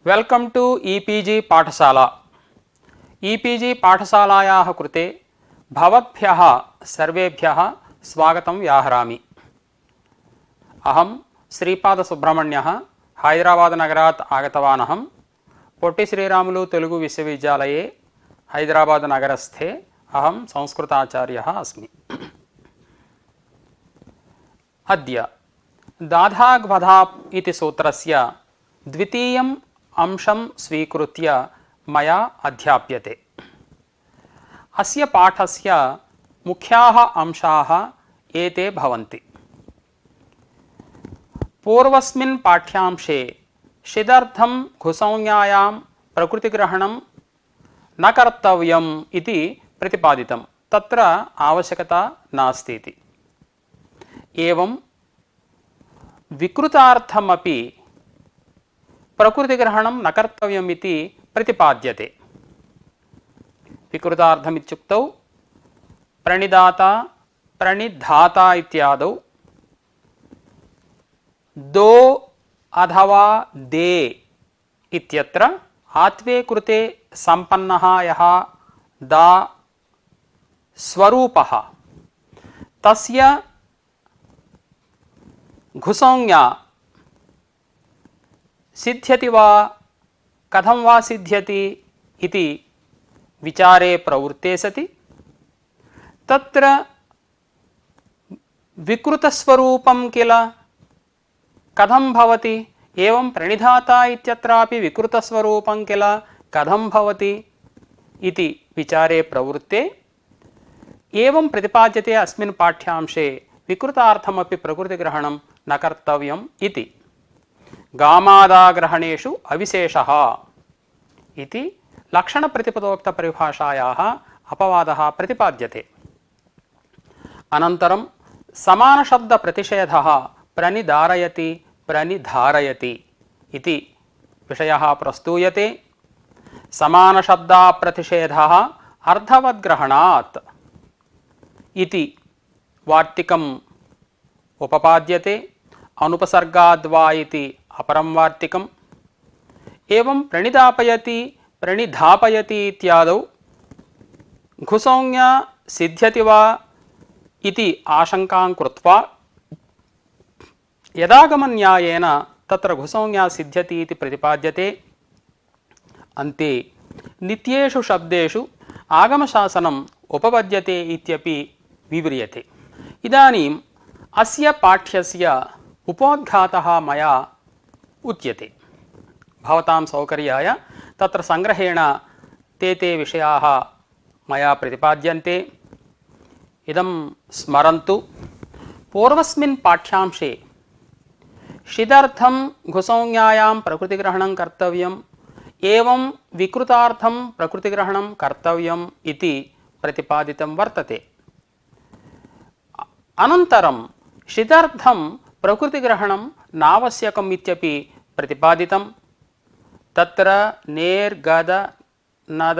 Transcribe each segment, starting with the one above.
Welcome to e-PG पाठशाला। E-PG पाठशालायाः कृते भवद्भ्यः सर्वेभ्यः स्वागतं व्याहरामि। अहं श्रीपादसुब्रह्मण्यः हैदराबाद नगरात् आगतवान्। अहं पोट्टि श्रीरामुलु तेलुगु विश्वविद्यालये हैदराबाद नगरस्थे अहं संस्कृताचार्यः अस्मि। अद्य दाधाग्वधाप् इति सूत्रस्य द्वितीयम् अंशं स्वीकृत्य मया अध्याप्यते। अस्य पाठस्य मुख्याः अंशाः एते भवन्ति। पूर्वस्मिन् पाठ्यांशे षिदर्थं घुसंज्ञायां प्रकृतिग्रहणं न कर्तव्यम् इति प्रतिपादितं। तत्र आवश्यकता नास्ति इति। एवं विकृतार्थमपि प्रकृतिग्रहणं न कर्तव्यम् इति प्रतिपाद्यते। विकृतार्थमित्युक्तौ प्रणिदाता प्रणिधाता इत्यादौ दो अथवा दे इत्यत्र आत्वे कृते सम्पन्नः यः दा स्वरूपः तस्य घुसंज्ञा सिद्ध्यति वा कथं वा सिद्ध्यति इति विचारे प्रवृत्ते सति तत्र विकृतस्वरूपं किल कथं भवति, एवं प्रणिधाता इत्यत्रापि विकृतस्वरूपं किल कथं भवति इति विचारे प्रवृत्ते एवं प्रतिपाद्यते अस्मिन् पाठ्यांशे विकृतार्थमपि प्रकृतिग्रहणं न कर्तव्यम् इति। गामादाग्रहणेषु अविशेषः इति लक्षणप्रतिपदोक्तपरिभाषायाः अपवादः प्रतिपाद्यते। अनन्तरं समानशब्दप्रतिषेधः प्रणिधारयति प्रणिधारयति इति विषयः प्रस्तूयते। समानशब्दप्रतिषेधः अर्थवद्ग्रहणात् इति वार्तिकम् उपपाद्यते। अनुपसर्गाद्वा इति अपरं वार्तिकम्। एवं प्रणिदापयति प्रणिधापयति इत्यादौ घुसंज्ञा सिद्ध्यति वा इति आशंकां कृत्वा यदागमन्यायेन तत्र घुसंज्ञा सिद्ध्यति इति प्रतिपाद्यते। अन्ते नित्येषु शब्देषु आगमशासनम् उपपद्यते इत्यपि विव्रियते। इदानीम् अस्य पाठ्यस्य उपोद्घातः मया उच्यते। भवतां सौकर्याय तत्र संग्रहेण ते विषयाः मया प्रतिपाद्यन्ते। इदं स्मरन्तु। पूर्वस्मिन् पाठ्यांशे षिदर्थं घुसंज्ञायां प्रकृतिग्रहणं कर्तव्यम् एवं विकृतार्थं प्रकृतिग्रहणं कर्तव्यम् इति प्रतिपादितं वर्तते। अनन्तरं षिदर्थं प्रकृतिग्रहणं नावश्यकम् इत्यपि प्रतिपादितं। तत्र नेर् गद नद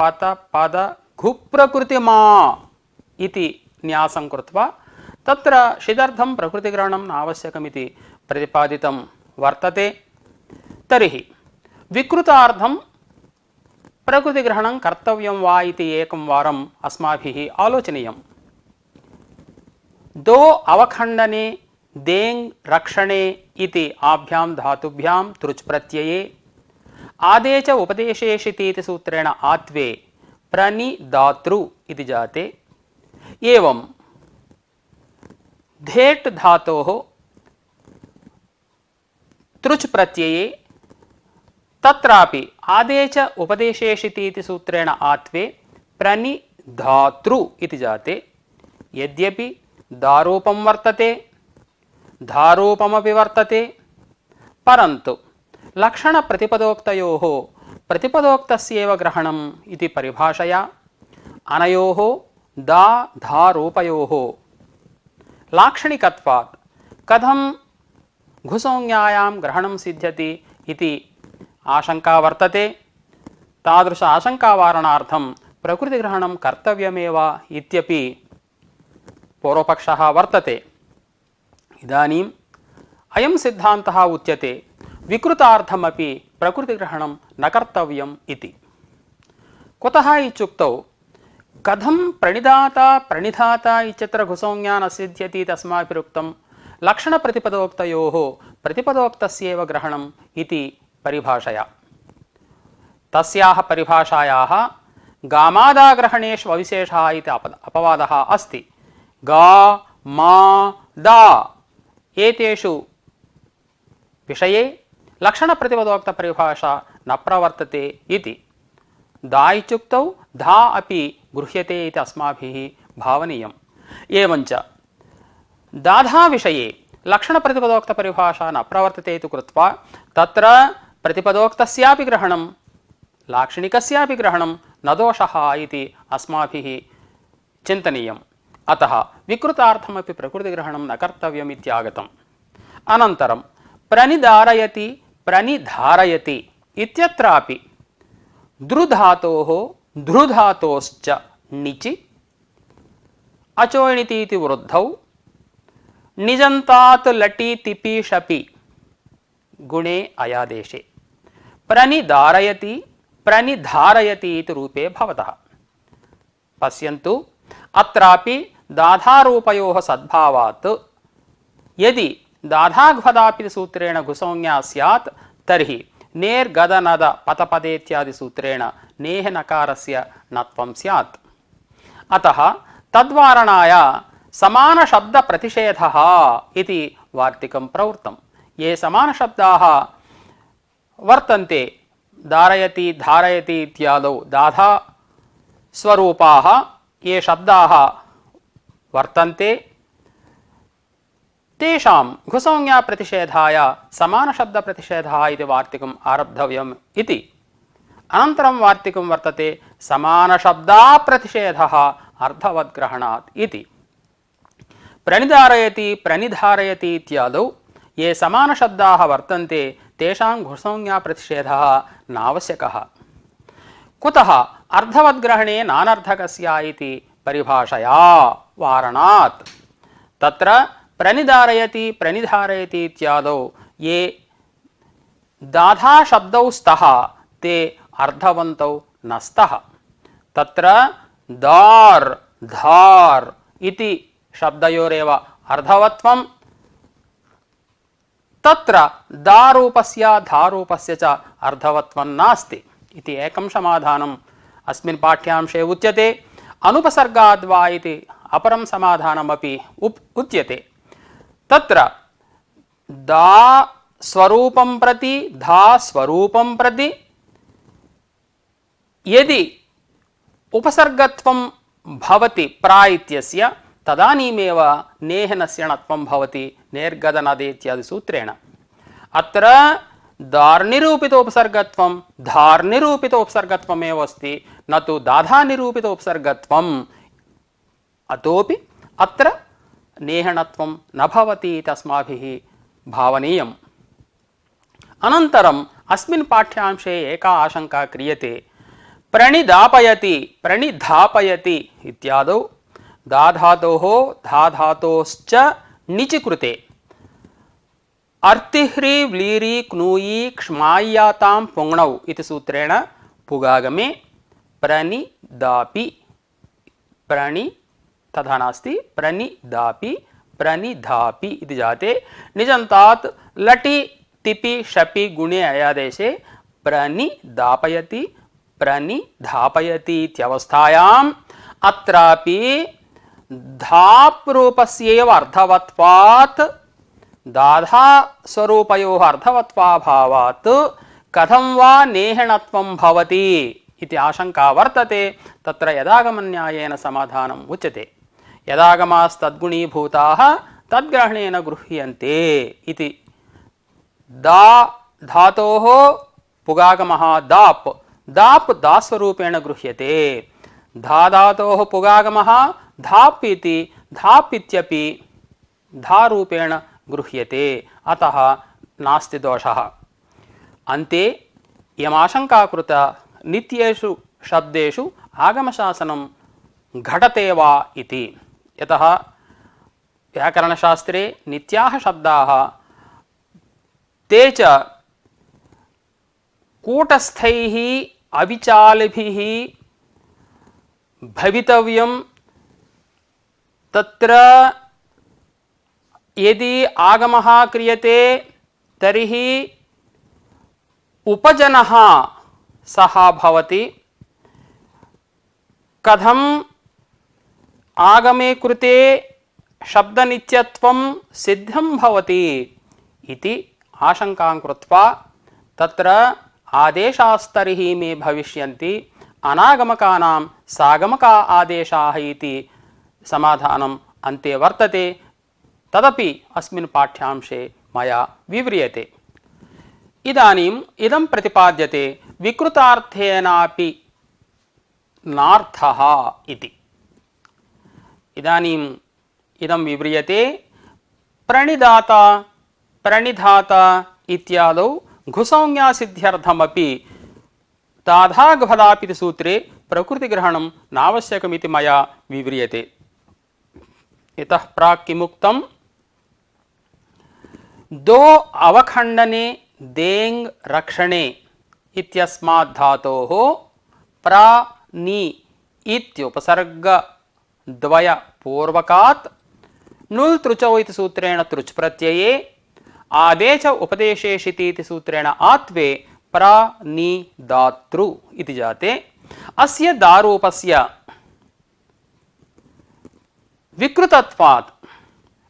पत पद घुप्रकृतिमा इति न्यासं कृत्वा तत्र षिदर्थं प्रकृतिग्रहणं नावश्यकमिति प्रतिपादितं वर्तते। तर्हि विकृतार्थं प्रकृतिग्रहणं कर्तव्यं वा इति एकं वारम् अस्माभिः आलोचनीयम्। दो अवखण्डने देङ् रक्षणे इति आभ्यां धातुभ्यां तृच् प्रत्यये आदे च उपदेशेषिति इति सूत्रेण आत्वे प्रणिदातृ इति जाते। एवं धेट् धातोः तृच् प्रत्यये तत्रापि आदे च उपदेशेषिति इति सूत्रेण आत्वे प्रणिधातृ इति जाते। यद्यपि दारूपं वर्तते धारूपमपि वर्तते परन्तु लक्षणप्रतिपदोक्तयोः प्रतिपदोक्तस्यैव ग्रहणम् इति परिभाषया अनयोः दा धारूपयोः लाक्षणिकत्वात् कथं घुसंज्ञायां ग्रहणं सिद्ध्यति इति आशंका वर्तते। तादृश आशंकावारणार्थं प्रकृतिग्रहणं कर्तव्यमेव इत्यपि पूर्वपक्षः वर्तते। इदानीम् अयं सिद्धान्तः उच्यते विकृतार्थमपि प्रकृतिग्रहणं न कर्तव्यम् इति। कुतः इत्युक्तौ कथं प्रणिधाता प्रणिधाता इत्यत्र घुसौज्ञा न सिद्ध्यति तस्माभिरुक्तं लक्षणप्रतिपदोक्तयोः प्रतिपदोक्तस्यैव ग्रहणम् इति परिभाषया। तस्याः परिभाषायाः गामादाग्रहणेषु अविशेषः इति अपवादः अस्ति। गा मा दा एतेषु विषये लक्षणप्रतिपदोक्तपरिभाषा न प्रवर्तते इति। दा इत्युक्तौ धा अपि गृह्यते इति अस्माभिः भावनीयम्। एवञ्च दाधा विषये लक्षणप्रतिपदोक्तपरिभाषा न प्रवर्तते इति कृत्वा तत्र प्रतिपदोक्तस्यापि ग्रहणं लाक्षणिकस्यापि ग्रहणं न दोषः इति अस्माभिः चिन्तनीयम्। अतः विकृतार्थमपि प्रकृतिग्रहणं न कर्तव्यम् इत्यागतम्। अनन्तरं प्रणिधारयति प्रणिधारयति इत्यत्रापि द्रुधातोः ध्रुधातोश्च णिचि अचोणिति इति वृद्धौ निजन्तात् लटि तिपि शपि गुणे अयादेशे प्रणिधारयति प्रणिधारयति इति रूपे भवतः। पश्यन्तु अत्रापि दाधारूपयोः सद्भावात् यदि दाधाघ्वदापि सूत्रेण घुसौज्ञा स्यात् तर्हि नेर्गदनद पतपदेत्यादि सूत्रेण नेह नकारस्य नत्वं स्यात्। अतः तद्वारणाय समानशब्दप्रतिषेधः इति वार्तिकं प्रवृत्तं। ये समानशब्दाः वर्तन्ते धारयति धारयति इत्यादौ दाधा स्वरूपाः ये शब्दाः वर्तन्ते तेषां घुसौज्ञा प्रतिषेधाय समानशब्द प्रतिषेधः इति वार्तिकम् आरब्धव्यम् इति। अनन्तरं वार्तिकं वर्तते समानशब्दा प्रतिषेधः अर्थवद्ग्रहणात् इति। प्रणिधारयति प्रणिधारयति इत्यादौ ये समानशब्दाः वर्तन्ते तेषां घुसौज्ञा प्रतिषेधः नावश्यकः। कुतः अर्थवद्ग्रहणे नानर्थकस्य इति परिभाषया वारणात्। तत्र प्रणिधारयति प्रणिधारयति इत्यादौ ये दाधा शब्दौ स्तः ते अर्थवन्तौ न स्तः। तत्र दार् धार् इति शब्दयोरेव अर्थवत्वं, तत्र दारूपस्य धारूपस्य च अर्थवत्वं नास्ति इति एकं समाधानम् अस्मिन् पाठ्यांशे उच्यते। अनुपसर्गाद्वा इति अपरं समाधानमपि उच्यते। तत्र दा स्वरूपं प्रति धा स्वरूपं प्रति यदि उपसर्गत्वं भवति प्रा इत्यस्य तदानीमेव नेहनस्य णत्वं भवति नेर्गदनदे इत्यादि सूत्रेण। अत्र दार्निरूपितोपसर्गत्वं धार्निरूपितोपसर्गत्वमेव अस्ति, न तु दाधानिरूपितोपसर्गत्वम्। अतोपि अत्र नेहनत्वं न भवति इति अस्माभिः भावनीयम्। अनन्तरम् अस्मिन् पाठ्यांशे एका आशंका क्रियते। प्रणिधापयति प्रणिधापयति इत्यादौ दाधातोः धाधातोश्च णिचि कृते अर्तिह्रि व्लीरि क्नूयि क्ष्माय्यातां पुङ्णौ इति सूत्रेण पुगागमे प्रणिदापि प्रणि तथा नास्ति प्रणिदापि प्रणिधापि इति जाते निजन्तात् लटि तिपि शपि गुणे अयादेशे प्रणिदापयति प्रणिधापयति इत्यवस्थायाम् अत्रापि धाप् रूपस्यैव अर्थवत्वात् दाधा स्वरूपयोः अर्थवत्वाभावात् कथं वा नेहनत्वं भवति इति आशंका वर्तते। तत्र यदागमन्यायेन समाधानम् उच्यते। यदागमास्तद्गुणीभूताः तद्ग्रहणेन गृह्यन्ते इति। दा धातोः पुगागमः दाप् दाप् दास्वरूपेण गृह्यते। धा धातोः पुगागमः धाप् इति धाप् इत्यपि धारूपेण गृह्यते। अतः नास्ति दोषः। अन्ते यमाशंका कृता नित्येषु शब्देषु आगमशासनं घटते वा इति। यतः व्याकरणशास्त्रे नित्याः शब्दाः ते च कूटस्थैः अविचालिभिः भवितव्यं। तत्र यदि आगमः क्रियते तर्हि उपजनः सः भवति। कथम् आगमे कृते शब्दनित्यत्वं सिद्धं भवति इति आशंकां कृत्वा तत्र आदेशास्तर्हि मे भविष्यन्ति, अनागमकानां सागमका आदेशाः इति समाधानम् अन्ते वर्तते। तदपि अस्मिन् पाठ्यांशे मया विव्रियते। इदानीम् इदं प्रतिपाद्यते विकृतार्थेनापि नार्थः इति। इदानीम् इदं विव्रियते प्रणिदाता प्रणिधाता इत्यादौ घुसंज्ञासिद्ध्यर्थमपि ताधाघ्वदापिति सूत्रे प्रकृतिग्रहणं नावश्यकमिति मया विव्रियते। इतः प्राक् किमुक्तं? दो अवखण्डने देङ् रक्षणे इत्यस्मात् धातोः प्रा नि इत्युपसर्गद्वय पूर्वकात् नुल् तृचौ इति सूत्रेण तृच् प्रत्यये आदेश उपदेशेषिति इति सूत्रेण आत्वे प्रा नि दातृ इति जाते। अस्य दारूपस्य विकृतत्वात्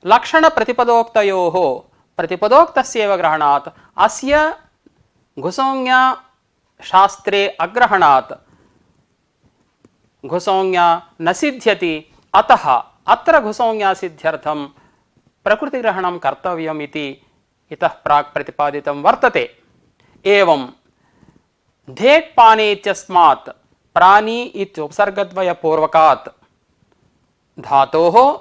लक्षण प्रतिपदोक्तयोः प्रतिपदोक्तस्यैव ग्रहणात् अस्य घुसंज्ञा शास्त्रे अग्रहणात् घुसंज्ञा न सिद्ध्यति। अतः अत्र घुसंज्ञा सिद्ध्यर्थं प्रकृतिग्रहणं कर्तव्यम् इति इतः प्राक् प्रतिपादितं वर्तते। एवं धेट् पाने इत्यस्मात् प्राणी इत्युपसर्गद्वय पूर्वकात् धातोः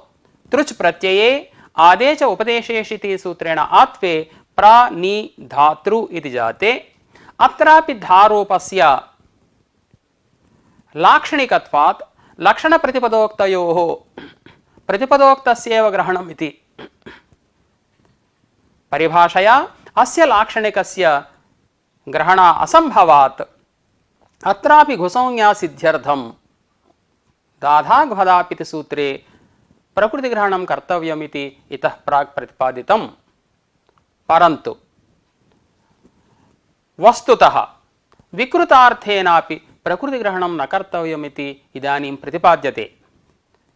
तृच् प्रत्यये आदेश उपदेशेषिति सूत्रेण आत्वे प्रा नि धातृ इति जाते। अत्रापि धारूपस्य लाक्षणिकत्वात् लक्षण प्रतिपदोक्तयोः प्रतिपदोक्तस्यैव ग्रहणम् इति परिभाषया अस्य लाक्षणिकस्य ग्रहण असंभवात् अत्रापि घुसंज्ञा सिद्ध्यर्थं दाधाघ्वदापिति सूत्रे प्रकृतिग्रहणं कर्तव्यमिति इतः प्राक् प्रतिपादितं। परन्तु वस्तुतः विकृतार्थेनापि प्रकृतिग्रहणं न कर्तव्यमिति इदानीं प्रतिपाद्यते।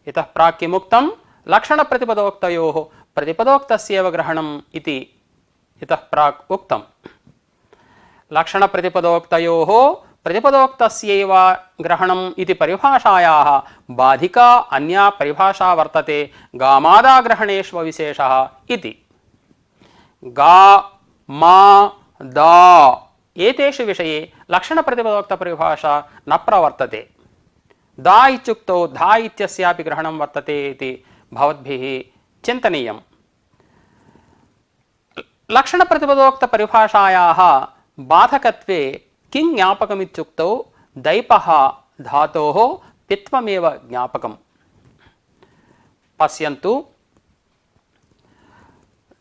इतः प्राक् किमुक्तं? लक्षणप्रतिपदोक्तयोः प्रतिपदोक्तस्यैव ग्रहणम् इति इतः प्राक् उक्तं। लक्षणप्रतिपदोक्तयोः प्रतिपदोक्तस्यैव ग्रहणम् इति परिभाषायाः बाधिका अन्या परिभाषा वर्तते गामादाग्रहणेष्व विशेषः इति। गा मा दा एतेषु विषये लक्षणप्रतिपदोक्तपरिभाषा न प्रवर्तते। दा इत्युक्तौ धा इत्यस्यापि ग्रहणं वर्तते इति भवद्भिः चिन्तनीयम्। लक्षणप्रतिपदोक्तपरिभाषायाः बाधकत्वे किं ज्ञापकमित्युक्तौ दैपः धातोः पित्वमेव ज्ञापकम्। पश्यन्तु,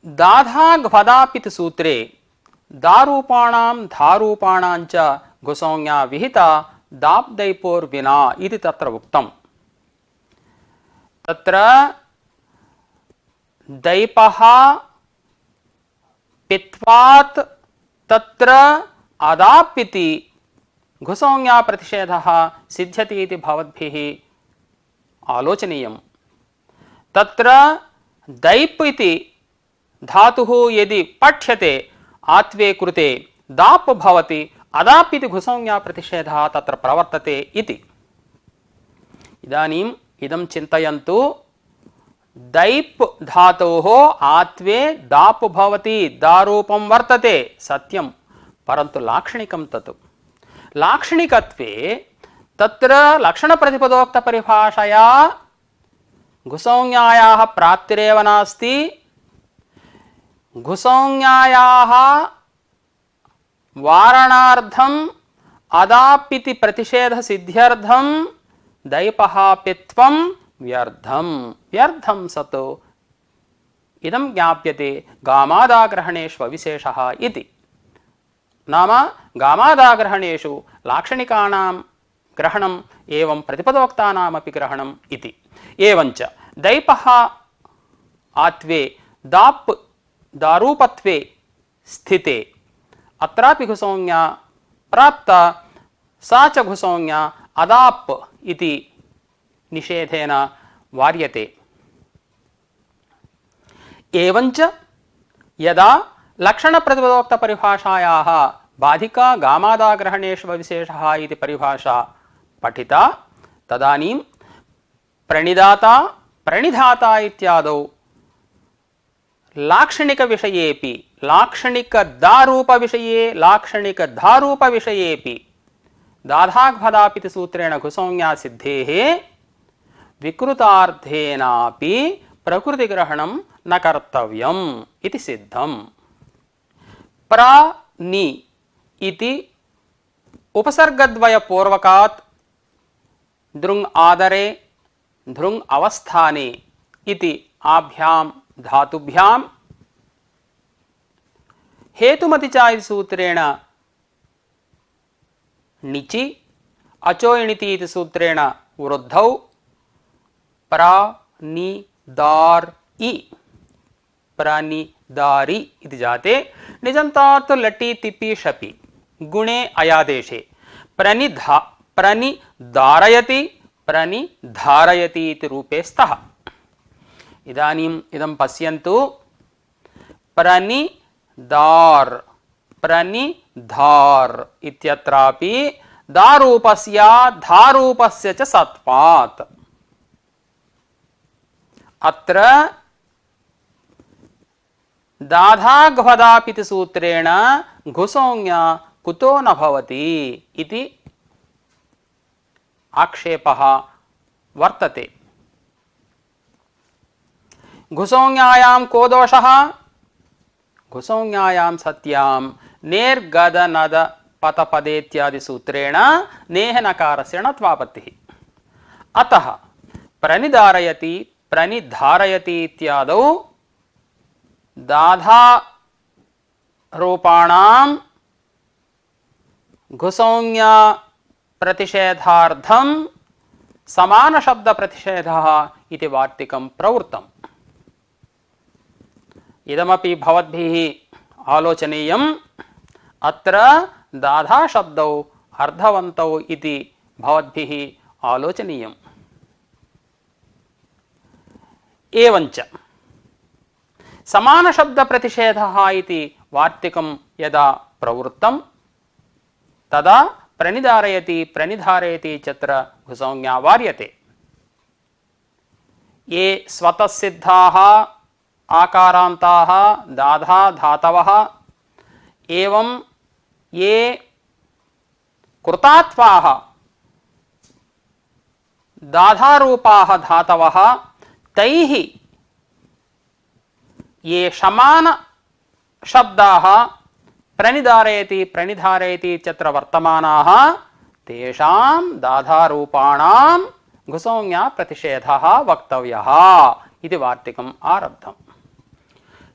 दाधाघ्वदापिति सूत्रे दारूपाणां धारूपाणां च घुसंज्ञा विहिता दाप्दैपोर्विना इति तत्र उक्तम्। तत्र दैपः पित्वात् तत्र अदाप् इति घुसंज्ञा प्रतिषेधः सिद्ध्यति इति भवद्भिः आलोचनीयम्। तत्र दैप् इति धातुः यदि पठ्यते आत्वे कृते दाप् भवति, अदाप् इति घुसंज्ञा प्रतिषेधः तत्र प्रवर्तते इति। इदानीम् इदं चिन्तयन्तु, दैप् धातोः आत्वे दाप् भवति, दारूपं वर्तते सत्यं, परन्तु लाक्षणिकं तत्। लाक्षणिकत्वे तत्र लक्षणप्रतिपदोक्तपरिभाषया घुसंज्ञायाः प्राप्तिरेव नास्ति। घुसंज्ञायाः वारणार्थम् अदाप् इति प्रतिषेधसिद्ध्यर्थं दैपः पित्वं व्यर्थं सत् इदं ज्ञाप्यते गामादाग्रहणेष्व विशेषः इति। नाम गामादाग्रहणेषु लाक्षणिकानां ग्रहणम् एवं प्रतिपदोक्तानामपि ग्रहणम् इति। एवञ्च दैपः आत्वे दाप् दारूपत्वे स्थिते अत्रापि घुसौज्ञा प्राप्ता सा च घुसौज्ञा अदाप् इति निषेधेन वार्यते। एवञ्च यदा लक्षणप्रतिपदोक्तपरिभाषायाः बाधिका गामादाग्रहणेषु विशेषः इति परिभाषा पठिता तदानीं प्रणिदाता प्रणिधाता इत्यादौ लाक्षणिकविषयेपि लाक्षणिकदारूपविषये लाक्षणिकधारूपविषयेपि दाधाग्भदापिति सूत्रेण घुसौज्ञा सिद्धेः विकृतार्थेनापि प्रकृतिग्रहणं न कर्तव्यम् इति सिद्धम्। प्रानि इति उपसर्गद्वयपूर्वकात् दृङ् आदरे धृङ् अवस्थाने इति आभ्यां धातुभ्यां हेतुमतिचा इति सूत्रेण णिचि अचो इणिति इति सूत्रेण वृद्धौ प्रानिदार्इ प्रानिदारि इति जाते निजन्तात् लटि तिपि शपि गुणे अयादेशे प्रणिधारयति प्रणिधारयति इति रूपे स्तः। इदानीम् इदं पश्यन्तु प्रणिदार् प्रणिधार् इत्यत्रापि दारूपस्य धारूपस्य च सत्वात् अत्र दाधाग्भदापिति सूत्रेण घुसौज्ञा कुतो न भवति इति आक्षेपः वर्तते। घुसौज्ञायां को दोषः? घुसौज्ञायां सत्यां नेर्गदनद पतपदेत्यादि सूत्रेण नेह नकारस्य णत्वापत्तिः। अतः प्रणिधारयति प्रणिधारयति इत्यादौ दाधा रूपाणां घुसौज्ञा प्रतिषेधार्थं समान शब्द प्रतिषेधः इति वार्तिकं प्रवृत्तम्। इदमपि भवद्भिः आलोचनीयम्। अत्र दाधा शब्दौ अर्धवन्तौ इति भवद्भिः आलोचनीयम्। एवञ्च समान शब्द प्रतिषेधः इति वार्तिकं यदा प्रवृत्तं तदा प्रणिधारयति प्रणिधारयति चत्र घुसौज्ञा वार्यते। ये स्वतः सिद्धाः आकारान्ताः दाधा धातवः एवं ये कृतात्वाः दाधारूपाः धातवः तैः ये समान शब्दाः प्रणिधारयति प्रणिधारयति चत्र वर्तमानाः तेषां दाधारूपाणां घुसौज्ञा प्रतिषेधः वक्तव्यः इति वार्तिकम् आरब्धम्।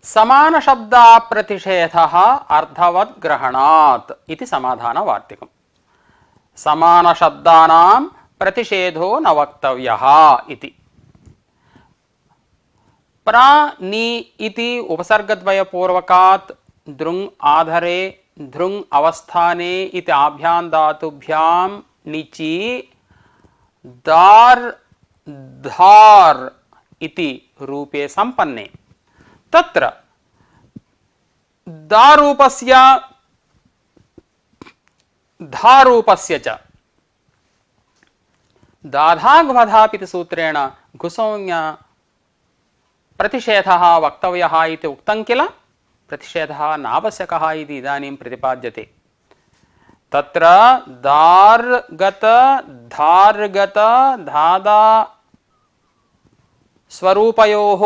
समान शब्दा प्रतिषेधः अर्थवत् ग्रहणात् इति समाधानवार्तिकम्। समान शब्दानां प्रतिषेधो न वक्तव्यः इति। प्रानि इति उपसर्गद्वयपूर्वकात् दृङ् आधरे धृङ् अवस्थाने इति आभ्यां धातुभ्यां णिचि दार् धार् इति रूपे संपन्ने तत्र दारूपस्य धारूपस्य च दाधाग्भधापिति सूत्रेण घुसौज्ञा प्रतिषेधः वक्तव्यः इति उक्तं किल। प्रतिषेधः नावश्यकः इति इदानीं प्रतिपाद्यते। तत्र दार्गत धार्गत धादा स्वरूपयोः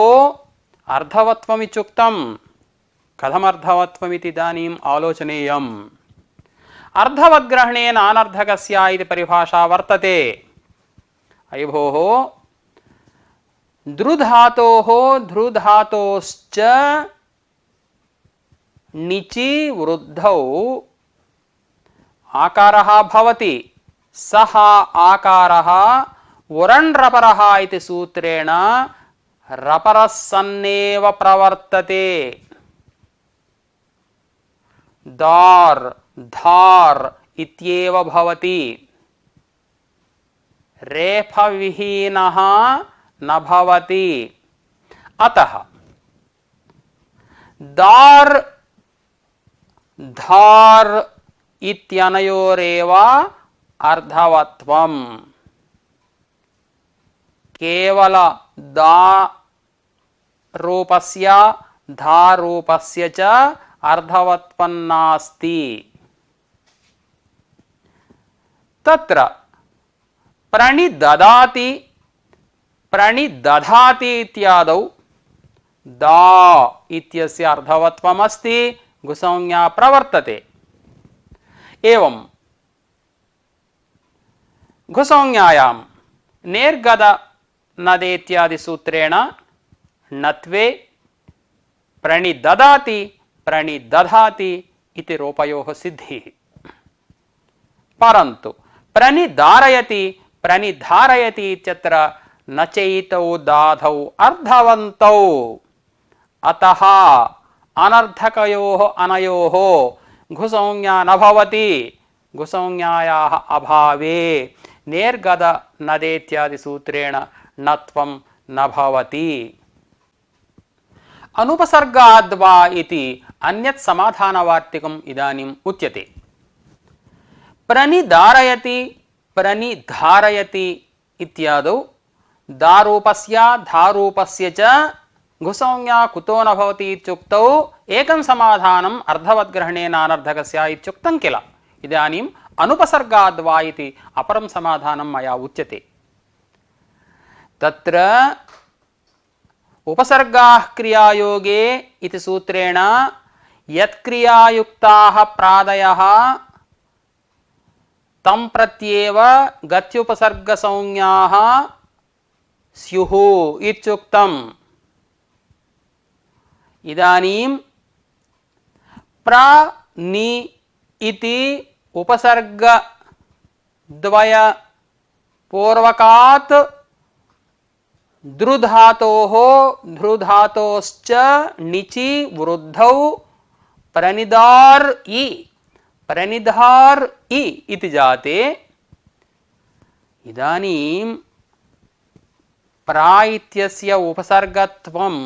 अर्धवत्वमित्युक्तं। कथमर्धवत्वमिति इदानीम् आलोचनीयम्। अर्धवद्ग्रहणेन अनर्धकस्य इति परिभाषा वर्तते। अयि भोः द्रुधातोः ध्रुधातोश्च णिचि वृद्धौ आकारः भवति, सः आकारः उरण् रपरः इति सूत्रेण रपरः सन्नेव प्रवर्तते। दार् धार् इत्येव भवति। रेफविहीनः न भवति। अतः दार् धार् इत्यनयोरेव अर्धवत्वम्। केवल दा रूपस्य धा रूपस्य च अर्धवत्वं नास्ति। तत्र प्रणिददाति प्रणिदधाति इत्यादौ दा इत्यस्य अर्धवत्वमस्ति, गुसंज्ञा प्रवर्तते। एवं घुसंज्ञायां नेर्गद नदेत्यादि सूत्रेण नत्वे प्रणिददाति प्रणिदधाति इति रूपयोः सिद्धिः। परन्तु प्रणिधारयति प्रणिधारयति इत्यत्र न चैतौ दाधौ अर्धवन्तौ। अतः अनर्थकयोः अनयोः घुसंज्ञा न भवति। घुसंज्ञायाः अभावे नेर्गद नदेत्यादि सूत्रेण नत्वं न भवति। अनुपसर्गाद्वा इति अन्यत् समाधानवार्तिकम् इदानीम् उच्यते। प्रणिधारयति प्रणिधारयति इत्यादौ दारूपस्य धारूपस्य च घुसंज्ञा कुतो न भवति इत्युक्तौ एकं समाधानम् अर्धवद्ग्रहणेन अनर्धकस्य इत्युक्तं किल। इदानीम् अनुपसर्गाद्वा इति अपरं समाधानं मया उच्यते। तत्र उपसर्गाः क्रियायोगे इति सूत्रेण यत्क्रियायुक्ताः प्रादयः तं प्रत्येव गत्युपसर्गसंज्ञाः स्युः इत्युक्तम्। इदानीं प्र नि इति उपसर्गद्वय पूर्वकात् द्रुधातोः ध्रुधातोश्च णिचि वृद्धौ प्रणिधार् इ प्रणिधार् इ इति जाते। इदानीं प्रा इत्यस्य उपसर्गत्वं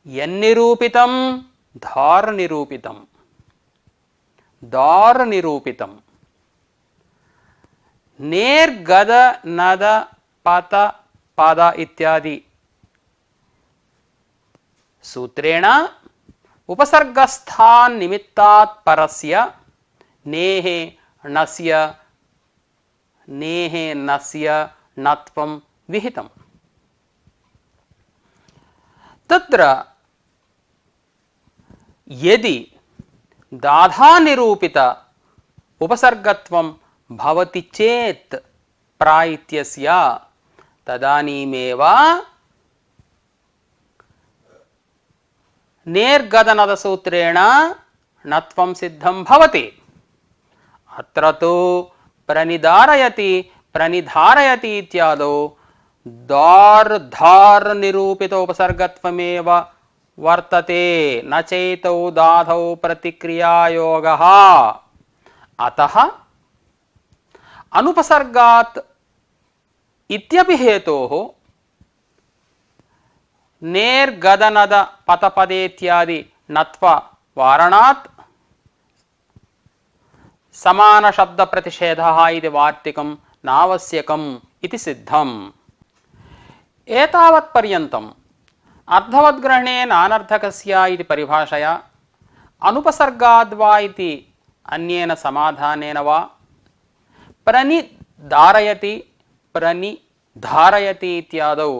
यन्निरूपितं धार् निरूपितं दार् निरूपितं। नेर्गद नद पत पद इत्यादि सूत्रेण उपसर्गस्थान् निमित्तात् परस्य नेहे नस्य नत्वं विहितम्। तत्र यदि दाधा निरूपित उपसर्गत्वं भवति चेत् प्रा इत्यस्य तदानीमेव नेर्गदनदसूत्रेण नत्वं सिद्धं भवति। अत्र तु प्रणिधारयति प्रणिधारयति इत्यादौ दार् धार् निरूपित उपसर्गत्वमेव वर्तते, न चैतौ दाधौ प्रतिक्रियायोगः। अतः अनुपसर्गात् इत्यपि हेतोः नेर्गदनद पतपदेत्यादि नत्व वारणात् समान शब्द प्रतिषेधः इति वार्तिकं नावश्यकम् इति सिद्धम्। एतावत्पर्यन्तम् अर्धवद्ग्रहणेन अनर्थकस्य इति परिभाषया अनुपसर्गाद्वा इति अन्येन समाधानेन वा प्रणिधारयति प्रणिधारयति इत्यादौ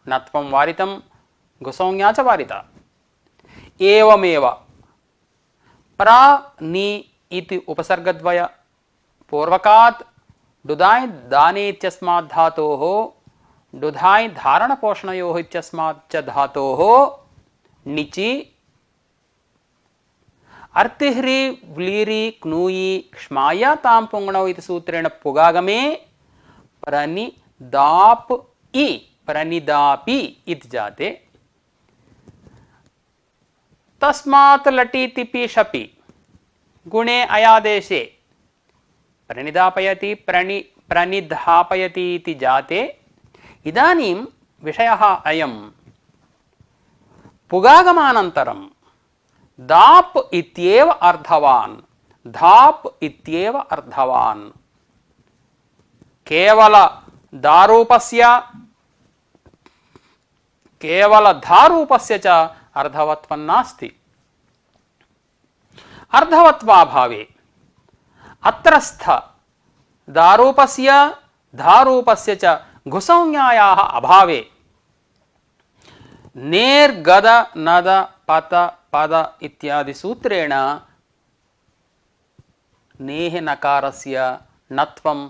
नत्वं वारितं घुसंज्ञा च वारिता। एवमेव प्रा नि इति उपसर्गद्वय पूर्वकात् डुदाय् दाने इत्यस्मात् धातोः डुधाय् धारणपोषणयोः इत्यस्मात् च धातोः णिचि अर्तिह्रि व्लीरि क्नूयि क्ष्माया तां पुङ्गणौ इति सूत्रेण पुगागमे प्रनिदाप इ प्रनिदापि इति जाते तस्मात् लटि तिपि शपि गुणे अयादेशे प्रनिदापयति प्रनिधापयति इति जाते इदानीं विषयः अयं पुगागमानन्तरं दाप् इत्येव अर्थवान् धाप् इत्येव अर्थवान् केवल दारूपस्य केवल धारूपस्य च अर्धवत्वं नास्ति। अर्धवत्वाभावे अत्रस्थ दारूपस्य धारूपस्य च घुसंज्ञायाः अभावे निर्गद नद पत पद इत्यादि सूत्रेण नेः नकारस्य नत्वं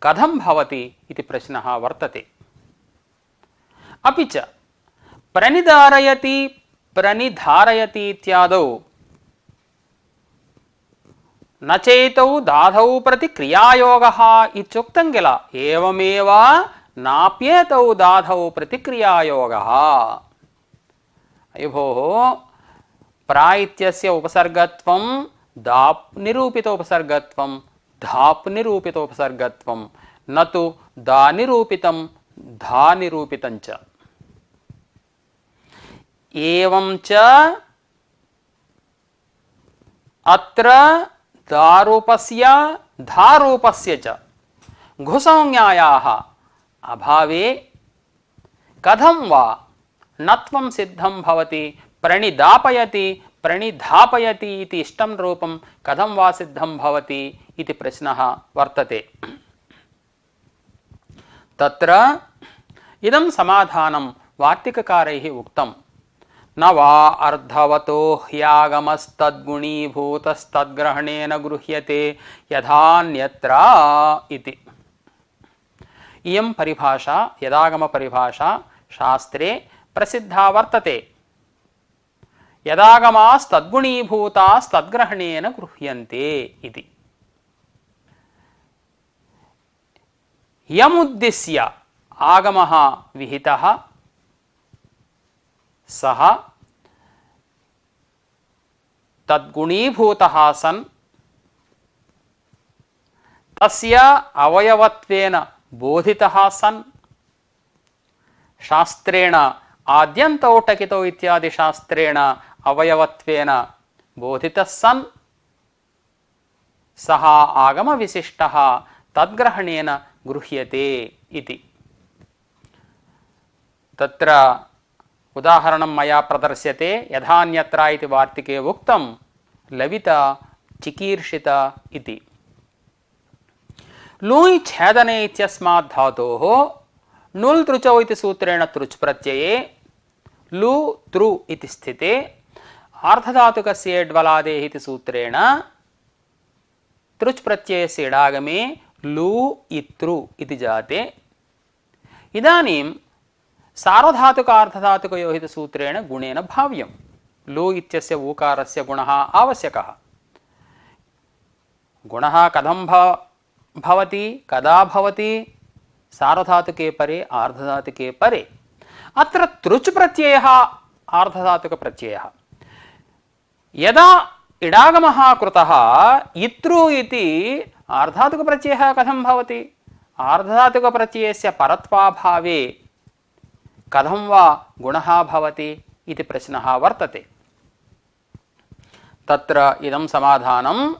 कथं भवति इति प्रश्नः वर्तते। अपि च प्रनिधारयति प्रनिधारयति इत्यादौ न चेतौ दाधौ प्रति क्रियायोगः इत्युक्तं किल, एवमेव नाप्येतौ दाधौ प्रति क्रियायोगः। अयि भोः प्रा इत्यस्य उपसर्गत्वं दाप् निरूपितोपसर्गत्वं धाप् निरूपितोपसर्गत्वं न तु दा निरूपितं धा निरूपितं च। एवं च अत्र दारूपस्य धारूपस्य च घुसंज्ञायाः अभावे कथं वा नत्वं सिद्धं भवति, प्रणिदापयति प्रणिधापयति इति इष्टं रूपं कथं वा सिद्धं भवति इति प्रश्नः वर्तते। तत्र इदं समाधानं वार्तिककारैः उक्तं। न वा अर्धवतो ह्यागमस्तद्गुणीभूतस्तद्ग्रहणेन गृह्यते यथान्यत्र इति। इयं परिभाषा यदागम परिभाषा शास्त्रे प्रसिद्धा वर्तते। यदागमास्तद्गुणीभूतास्तद्ग्रहणेन गृह्यन्ते इति। यमुद्दिश्य आगमः विहितः सः तद्गुणीभूतः सन् तस्य अवयवत्वेन बोधितः सन् शास्त्रेण आद्यन्तौ टकितौ इत्यादि शास्त्रेण अवयवत्वेन बोधितः सन् सः आगमविशिष्टः तद्ग्रहणेन गृह्यते इति। तत्र उदाहरणं मया प्रदर्श्यते। यथान्यत्र इति वार्तिके उक्तं लवित चिकीर्षित इति। लूय् छेदने इत्यस्मात् धातोः नुल् तृचौ इति सूत्रेण तृच् प्रत्यये लु तृ इति स्थिते आर्धधातुकस्य ड्वलादेः इति सूत्रेण तृच् प्रत्ययस्य इडागमे लु इतृ इति जाते। इदानीं सार्वधातुक अर्धधातुकयोः इति सूत्रेण गुणेन भाव्यं। लु इत्यस्य ऊकारस्य गुणः आवश्यकः। गुणः कथं भवति कदा भवति? सार्वधातुके परे आर्धधातुके परे। अत्र तृच् प्रत्ययः आर्धधातुकप्रत्ययः। यदा इडागमः कृतः इतृ इति आर्धधातुकप्रत्ययः कथं भवति? आर्धधातुकप्रत्ययस्य परत्वाभावे कथं वा गुणः भवति इति प्रश्नः वर्तते। तत्र इदं समाधानं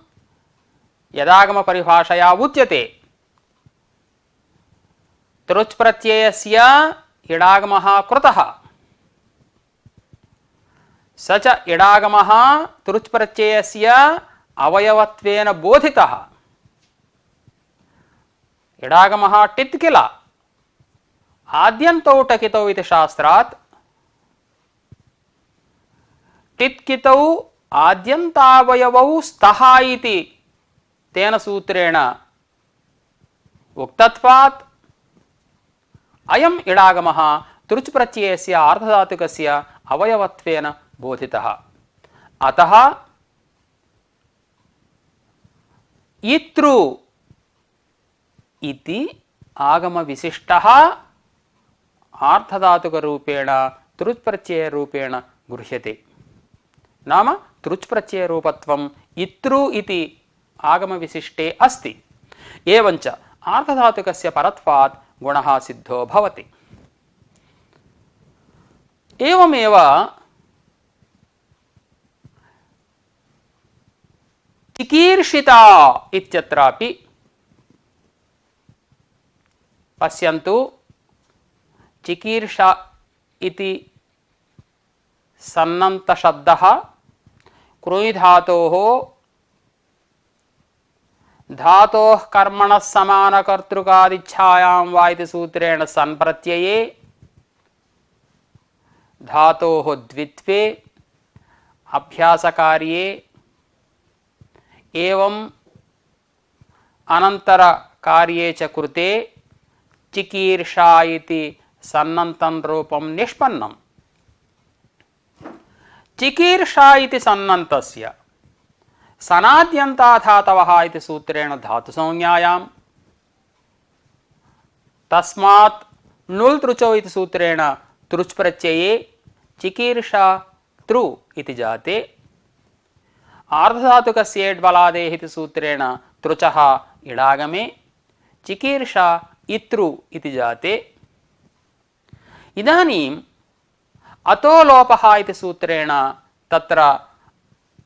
यदागमपरिभाषया उच्यते। तृच् प्रत्ययस्य इडागमः कृतः स च इडागमः तृच् प्रत्ययस्य अवयवत्वेन बोधितः। इडागमः टित् किल, आद्यन्तौ टकितौ इति शास्त्रात् टित्कितौ आद्यन्तावयवौ स्तः इति तेन सूत्रेण उक्तत्वात् अयम् इडागमः तृच् प्रत्ययस्य आर्धधातुकस्य अवयवत्वेन बोधितः। अतः इत्रु इति आगम विशिष्टः आर्धधातुकरूपेण तृच् प्रत्ययरूपेण गृह्यते। नाम तृच् प्रत्ययरूपत्वम् इत्रु इति आगम विशिष्टे अस्ति। एवञ्च आर्धधातुकस्य परत्वात् गुणः सिद्धो भवति। एवमेव चिकीर्षिता इत्यत्रापि पश्यन्तु, चिकीर्षा इति सन्नन्तशब्दः क्रुञ् धातोः धातोः कर्मणः समानकर्तृकादिच्छायां वा इति सूत्रेण सन् प्रत्यये धातोः द्वित्वे अभ्यासकार्ये एवं अनंतर कार्ये च कृते चिकीर्षा इति सन्नन्तं रूपं निष्पन्नम्। चिकीर्षा इति सन्नन्तस्य सनाद्यन्ताधातवः इति सूत्रेण धातुसंज्ञायां तस्मात् नुल् तृचौ इति सूत्रेण तृच् प्रत्यये चिकीर्षा तृ इति जाते। आर्धधातुकस्य बलादेः इति सूत्रेण तृचः इडागमे चिकीर्षा इत्रु इति जाते। इदानीम् अतो लोपः इति सूत्रेण तत्र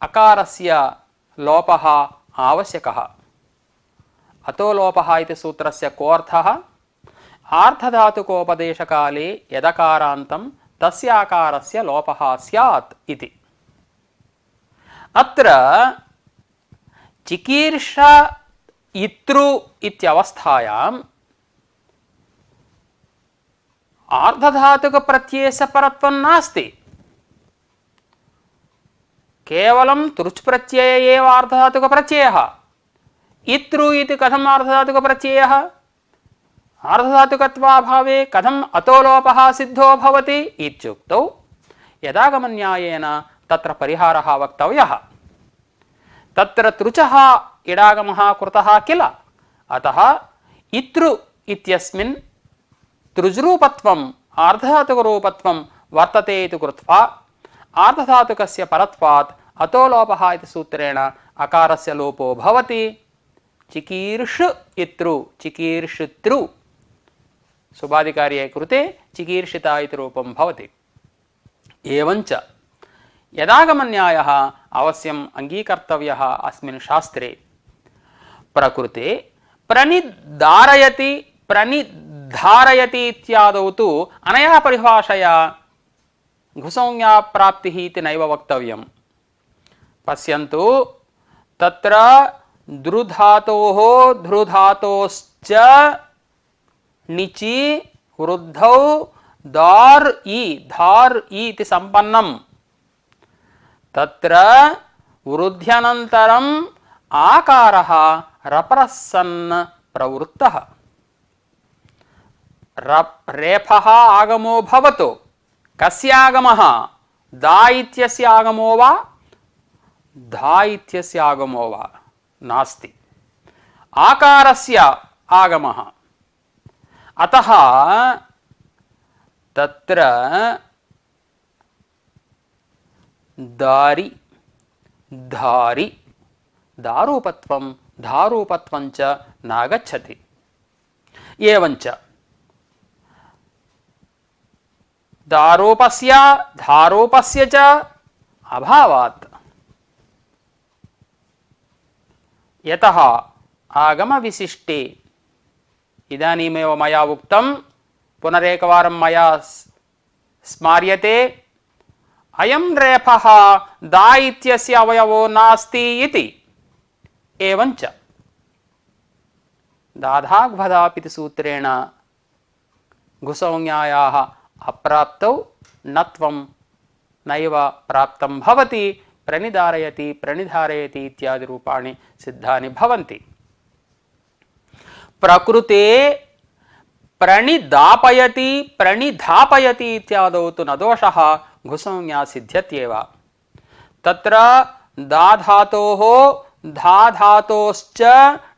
अकारस्य लोपः आवश्यकः। अतो लोपः इति सूत्रस्य कोऽर्थः? आर्धधातुकोपदेशकाले यदकारान्तं तस्य आकारस्य लोपः स्यात् इति। अत्र चिकीर्षा इत्रु इत्यवस्थायाम् आर्धधातुकप्रत्ययस्य परत्वं नास्ति। केवलं तृच् प्रत्यये एव आर्धधातुकप्रत्ययः। इत्रु इति कथम् आर्धधातुकप्रत्ययः? आर्धधातुकत्वाभावे कथम् अतो लोपः सिद्धो भवति इत्युक्तौ यदागमन्यायेन तत्र परिहारः वक्तव्यः। तत्र तृचः इडागमः कृतः किल, अतः इत्रु इत्यस्मिन् तृज्रूपत्वम् आर्धधातुकरूपत्वं वर्तते इति कृत्वा आर्धधातुकस्य परत्वात् अतो लोपः इति सूत्रेण अकारस्य लोपो भवति। चिकीर्ष इत्रु चिकीर्षितृ सुबादिकार्ये कृते चिकीर्षिता इति रूपं भवति। एवञ्च यदागमन्यायः अवश्यम् अङ्गीकर्तव्यः अस्मिन् शास्त्रे। प्रकृते प्रणिधारयति प्रणिधारयति इत्यादौ तु अनया परिभाषया घुसंज्ञा प्राप्तिः इति नैव वक्तव्यम्। पश्यन्तु, तत्र द्रुधातोः ध्रुधातोश्च निचि वृद्धौ दार् इ इति सम्पन्नम्। तत्र वृद्ध्यनन्तरम् आकारः रपरस्सन् प्रवृत्तः। रेफः आगमो भवतु, कस्य आगमः? दा इत्यस्य आगमो वा धा इत्यस्य आगमो वा? नास्ति, आकारस्य आगमः। अतः तत्र दारि धारि दारूपत्वं धारूपत्वं च नागच्छति। एवञ्च दारूपस्य धारूपस्य च अभावात् यतः आगमविशिष्टे इदानीमेव मया उक्तं, पुनरेकवारं मया स्मार्यते, अयं रेफः दा इत्यस्य अवयवो नास्ति इति। एवञ्च दाधाग्भदापिति सूत्रेण घुसंज्ञायाः अप्राप्तौ नत्वं नैव प्राप्तं भवति। प्रणिधारयति प्रणिधारयति इत्यादि रूपाणि सिद्धानि भवन्ति। प्रकृते प्रणिदापयति प्रणिधापयति इत्यादौ तु न दोषः, घुसंज्ञा सिद्ध्यत्येव। तत्र दा धातोः धा धातोश्च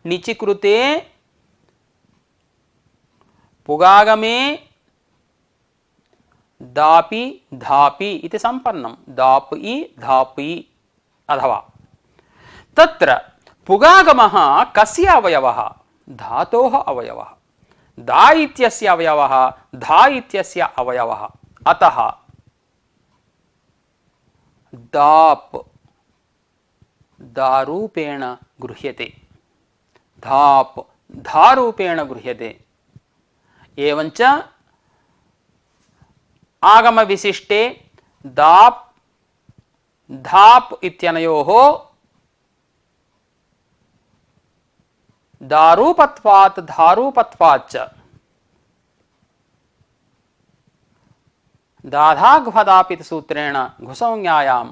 णिचि कृते पुगागमे दापि धापि इति संपन्नं दापि धापि अथवा तत्र पुगागमः कस्य अवयवः धातोः अवयवः दा इत्यस्य अवयवः धा इत्यस्य अवयवः अतः दाप् दारूपेण गृह्यते धाप् धारूपेण गृह्यते एवञ्च आगम विशिष्टे दाप् धाप् इत्यनयोः दारूपत्वात् धारूपत्वाच्च दाधाघ्वदापित सूत्रेण घुसंज्ञायां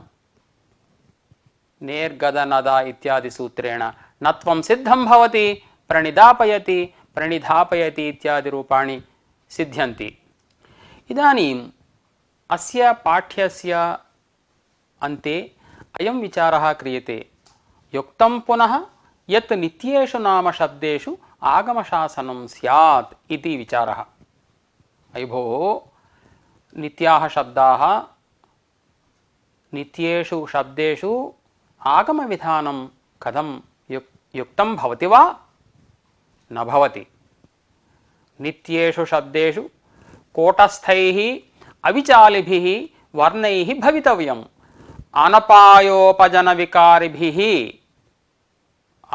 नेर्गदनदा इत्यादि सूत्रेण नत्वं सिद्धं भवति प्रणिदापयति प्रणिधापयति इत्यादि रूपाणि सिद्ध्यन्ति। इदानीम् अस्य पाठ्यस्य अन्ते अयं विचारः क्रियते युक्तं पुनः यत् नित्येषु नाम शब्देषु आगमशासनं स्यात् इति विचारः। अयि भोः नित्याः शब्दाः नित्येषु शब्देषु आगमविधानं कथं युक्तं भवति वा न भवति। नित्येषु शब्देषु कोटस्थैः अविचालिभिः वर्णैः भवितव्यम् अनपायोपजनविकारिभिः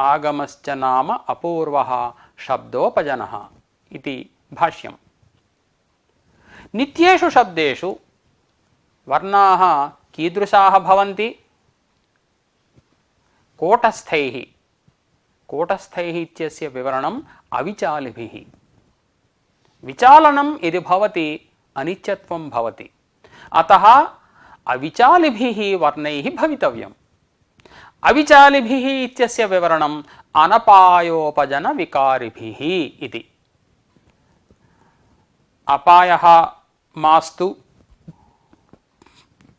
आगमश्च नाम अपूर्वः शब्दोपजनः इति भाष्यम्। नित्येषु शब्देषु वर्णाः कीदृशाः भवन्ति कोटस्थैः कोटस्थैः इत्यस्य विवरणम् अविचालिभिः विचालनं यदि भवति अनित्यत्वं भवति अतः अविचालिभिः वर्णैः भवितव्यम्। अविचालिभिः इत्यस्य विवरणम् अनपायोपजन विकारिभिः इति। अपायः मास्तु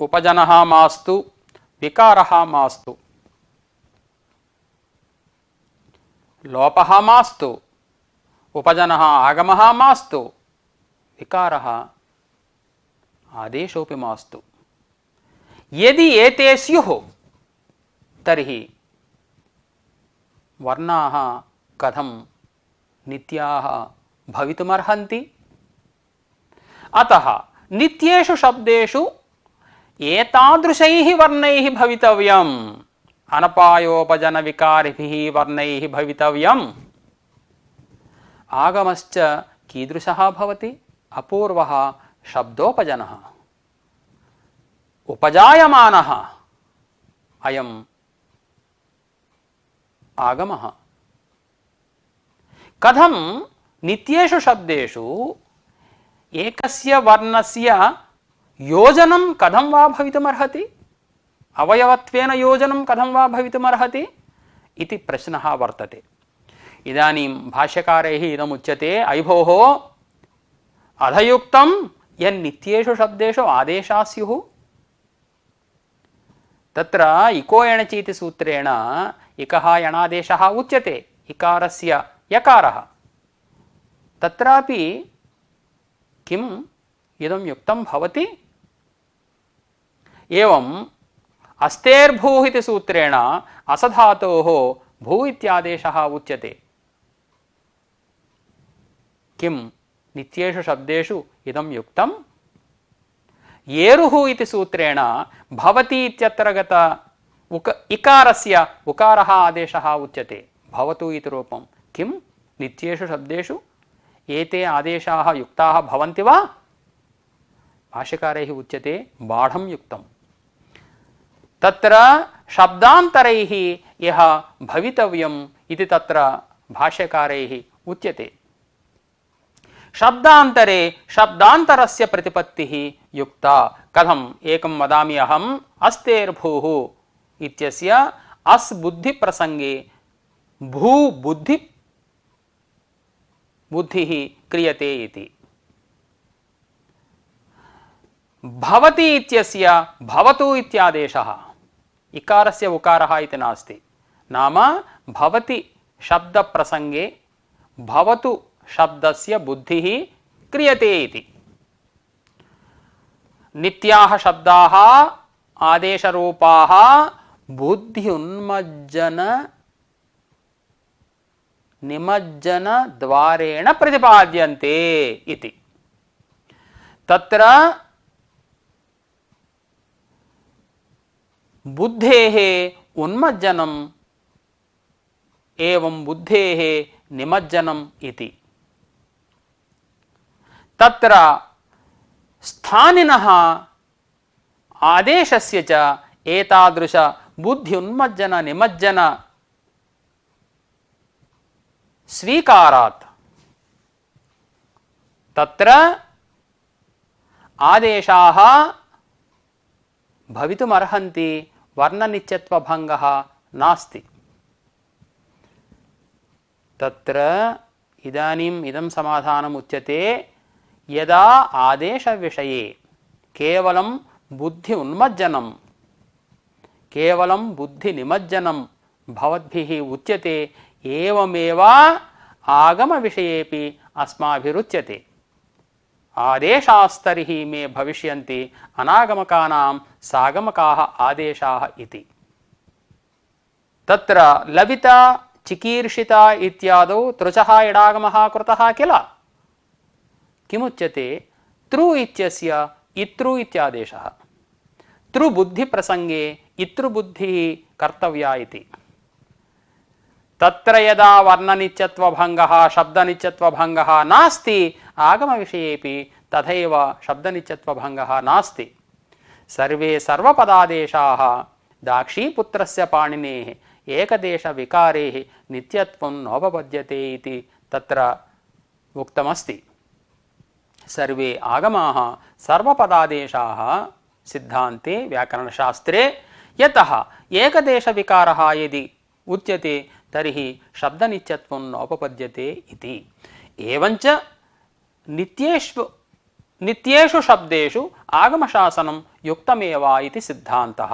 उपजनः मास्तु विकारः मास्तु लोपः मास्तु उपजनः आगमः मास्तु विकारः आदेशोऽपि मास्तु। यदि एते स्युः तर्हि वर्णाः कथं नित्याः भवितुमर्हन्ति। अतः नित्येषु शब्देषु एतादृशैः वर्णैः भवितव्यम् अनपायोपजन विकारिभिः वर्णैः भवितव्यम्। आगमश्च कीदृशः भवति अपूर्वः शब्दोपजनः उपजायमानः अयम् आगमः। कथं नित्येषु शब्देषु एकस्य वर्णस्य योजनं कथं वा भवितुमर्हति अवयवत्वेन योजनं कथं वा भवितुमर्हति इति प्रश्नः वर्तते। इदानीं भाष्यकारैः इदमुच्यते अयि भोः अधयुक्तं यन्नित्येषु शब्देषु आदेशाः स्युः तत्र इको एणचि इति सूत्रेण इकः यणादेशः उच्यते इकारस्य यकारः तत्रापि किम् इदं युक्तं भवति। एवम् अस्तेर्भूः इति सूत्रेण असधातोः भू इत्यादेशः उच्यते। किं नित्येषु शब्देषु इदं युक्तं। येरुः इति सूत्रेण भवति इत्यत्र गत इकारस्य उकारः आदेशः उच्यते भवतु इति रूपं। किं नित्येषु शब्देषु एते आदेशाः युक्ताः भवन्ति वा। भाष्यकारैः उच्यते बाढं युक्तं। तत्र शब्दान्तरैः यः भवितव्यम् इति तत्र भाष्यकारैः उच्यते। शब्दान्तरे शब्दान्तरस्य प्रतिपत्तिः युक्ता। कथम् एकं वदामि अहम् अस्तेर्भूः इत्यस्य अस् बुद्धि प्रसंगे भू बुद्धिः क्रियते इति। भवति इत्यस्य भवतु इत्यादेशः इकारस्य उकारः इति नास्ति नाम भवति शब्द प्रसंगे भवतु शब्दस्य बुद्धिः क्रियते इति। नित्याः शब्दाः आदेशरूपाः बुद्धि उन्मज्जन निमज्जन द्वारेण प्रतिपाद्यन्ते इति। तत्र बुद्धेः उन्मज्जनम् एवं बुद्धेः निमज्जनम् इति। तत्र स्थानिनः आदेशस्य च एतादृश बुद्धि उन्मज्जन निमज्जन स्वीकारात् तत्र आदेशाः भवितुमर्हन्ति, वर्णनित्यत्वभङ्गः नास्ति। तत्र इदानीम् इदं समाधानम् उच्यते, यदा आदेशविषये केवलं बुद्धि उन्मज्जनं केवलं बुद्धि निमज्जनं भवद्भिः उच्यते, एवमेव आगमविषयेपि अस्माभिरुच्यते। आदेशास्तर्हि मे भविष्यन्ति अनागमकानां सागमकाः आदेशाः इति। तत्र लबित चिकीर्षित इत्यादौ तृचः इडागमः कृतः किल। किमुच्यते? तृ इत्यस्य इतृ इत्यादेशः। तृबुद्धिप्रसङ्गे इतृबुद्धिः कर्तव्या इति। तत्र यदा वर्णनित्यत्वभङ्गः शब्दनित्यत्वभङ्गः नास्ति, आगमविषयेपि तथैव शब्दनित्यत्वभङ्गः नास्ति। सर्वे सर्वपदादेशाः दाक्षीपुत्रस्य पाणिनेः एकदेशविकारेः नित्यत्वं नोपपद्यते इति तत्र उक्तमस्ति। सर्वे आगमाः सर्वपदादेशाः सिद्धान्ते व्याकरणशास्त्रे यतः एकदेशविकारः यदि उच्यते तर्हि शब्दनित्यत्वं नोपपद्यते इति। एवञ्च नित्येषु शब्देषु आगमशासनं युक्तमेव इति सिद्धान्तः।